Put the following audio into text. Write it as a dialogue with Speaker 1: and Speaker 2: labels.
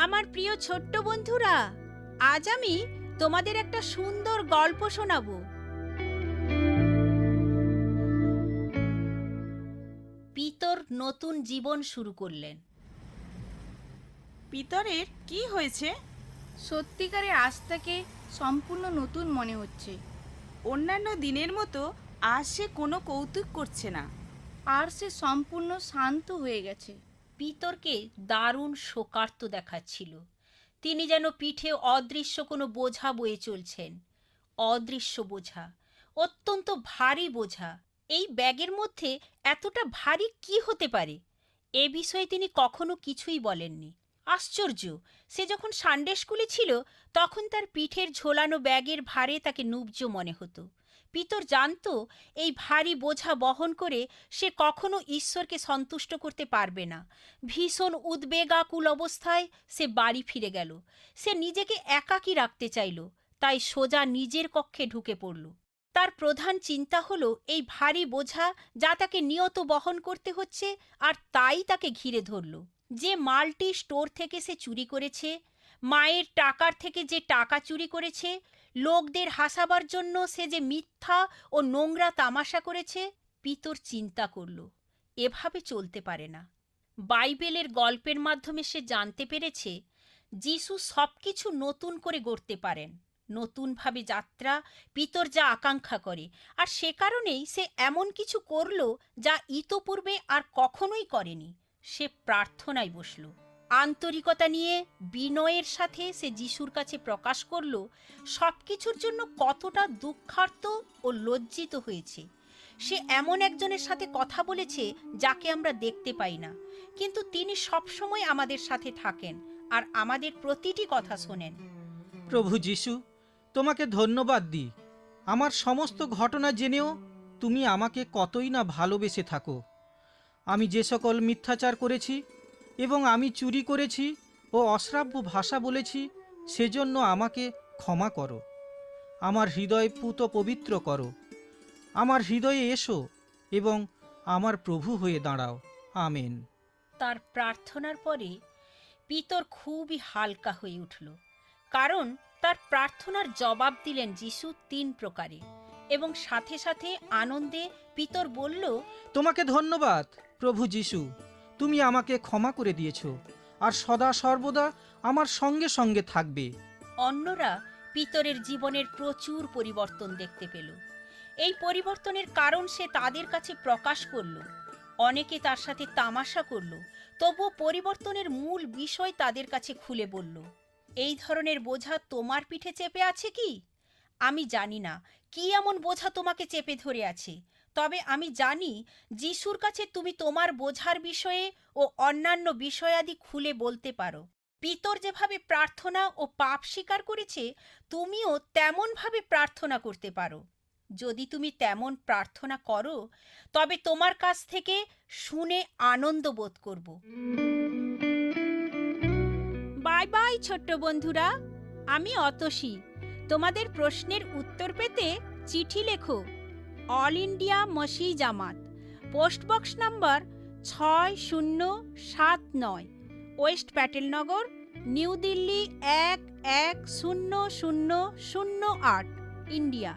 Speaker 1: আমার প্রিয় ছোট্ট বন্ধুরা, আজ আমি তোমাদের একটা সুন্দর গল্প শোনাবো। পিতর নতুন জীবন শুরু করলেন।
Speaker 2: পিতরের কি হয়েছে?
Speaker 3: সত্যিকারের আজ তাকে সম্পূর্ণ নতুন মনে হচ্ছে।
Speaker 2: অন্যান্য দিনের মতো আজ সে কোনো কৌতুক করছে না।
Speaker 3: আর সে সম্পূর্ণ শান্ত হয়ে গেছে।
Speaker 1: পিতরকে দারুণ শোকার্ত দেখাচ্ছিল। তিনি যেন পিঠে অদৃশ্য কোনো বোঝা বয়ে চলছেন। অদৃশ্য বোঝা, অত্যন্ত ভারী বোঝা। এই ব্যাগের মধ্যে এতটা ভারী কি হতে পারে? এ বিষয়ে তিনি কখনো কিছুই বলেননি। আশ্চর্য, সে যখন সানডে স্কুলে ছিল তখন তার পিঠের ঝোলানো ব্যাগের ভারে তাকে নুব্জ মনে হতো। পিতর জানত এই ভারী বোঝা বহন করে সে কখনো ঈশ্বরকে সন্তুষ্ট করতে পারবে না। ভীষণ উদ্বেগাকুল অবস্থায় সে বাড়ি ফিরে গেল। সে নিজেকে একাকী রাখতে চাইল, তাই সোজা নিজের কক্ষে ঢুকে পড়ল। তার প্রধান চিন্তা হলো এই ভারী বোঝা যা তাকে নিয়ত বহন করতে হচ্ছে, আর তাই তাকে ঘিরে ধরল। যে মালটি স্টোর থেকে সে চুরি করেছে, মায়ের টাকার থেকে যে টাকা চুরি করেছে, লোকদের হাসাবার জন্য সে যে মিথ্যা ও নোংরা তামাশা করেছে, পিতর চিন্তা করল এভাবে চলতে পারে না। বাইবেলের গল্পের মাধ্যমে সে জানতে পেরেছে যিশু সবকিছু নতুন করে গড়তে পারেন। নতুনভাবে যাত্রা পিতর যা আকাঙ্ক্ষা করে, আর সে কারণেই সে এমন কিছু করল যা ইতপূর্বে আর কখনোই করেনি। সে প্রার্থনায় বসল। আন্তরিকতা নিয়ে বিনয়ের সাথে সে যিশুর কাছে প্রকাশ করল সবকিছুর জন্য কতটা দুঃখার্ত ও লজ্জিত হয়েছে। সে এমন একজনের সাথে কথা বলেছে যাকে আমরা দেখতে পাই না, কিন্তু তিনি সবসময় আমাদের সাথে থাকেন আর আমাদের প্রতিটি কথা শোনেন।
Speaker 4: প্রভু যিশু, তোমাকে ধন্যবাদ দিই। আমার সমস্ত ঘটনা জেনেও তুমি আমাকে কতই না ভালোবেসে থাকো। আমি যে সকল মিথ্যাচার করেছি এবং আমি চুরি করেছি ও অশ্রাব্য ভাষা বলেছি, সেজন্য আমাকে ক্ষমা করো। আমার হৃদয় পুত পবিত্র করো। আমার হৃদয়ে এসো এবং আমার প্রভু হয়ে দাঁড়াও। আমেন।
Speaker 1: তার প্রার্থনার পরে পিতর খুবই হালকা হয়ে উঠল, কারণ তার প্রার্থনার জবাব দিলেন যিশু 3 প্রকারে। এবং সাথে সাথে আনন্দে পিতর বলল,
Speaker 4: তোমাকে ধন্যবাদ প্রভু যিশু, তুমি আমাকে ক্ষমা করে দিয়েছ আর সদা সর্বদা আমার সঙ্গে সঙ্গে থাকবে।
Speaker 1: অন্যরা পিতরের জীবনের প্রচুর পরিবর্তন দেখতে পেল। এই পরিবর্তনের কারণ সে তাদের কাছে প্রকাশ করল। অনেকে তার সাথে তামাশা করল, তবুও পরিবর্তনের মূল বিষয় তাদের কাছে খুলে বলল। এই ধরনের বোঝা তোমার পিঠে চেপে আছে কি? আমি জানি না কি এমন বোঝা তোমাকে চেপে ধরে আছে, তবে আমি জানি যিশুর কাছে তুমি তোমার বোঝার বিষয়ে ও অন্যান্য বিষয়াদি খুলে বলতে পারো। পিতর যেভাবে প্রার্থনা ও পাপ স্বীকার করেছে, তুমিও তেমনভাবে প্রার্থনা করতে পারো। যদি তুমি তেমন প্রার্থনা করো, তবে তোমার কাছ থেকে শুনে আনন্দ বোধ করব। বাই বাই ছোট্ট বন্ধুরা, আমি অতসী। তোমাদের প্রশ্নের উত্তর পেতে চিঠি লেখো। অল ইন্ডিয়া মসি জামাত, post box number 6079, west Patelnagar, new Delhi 110008, India.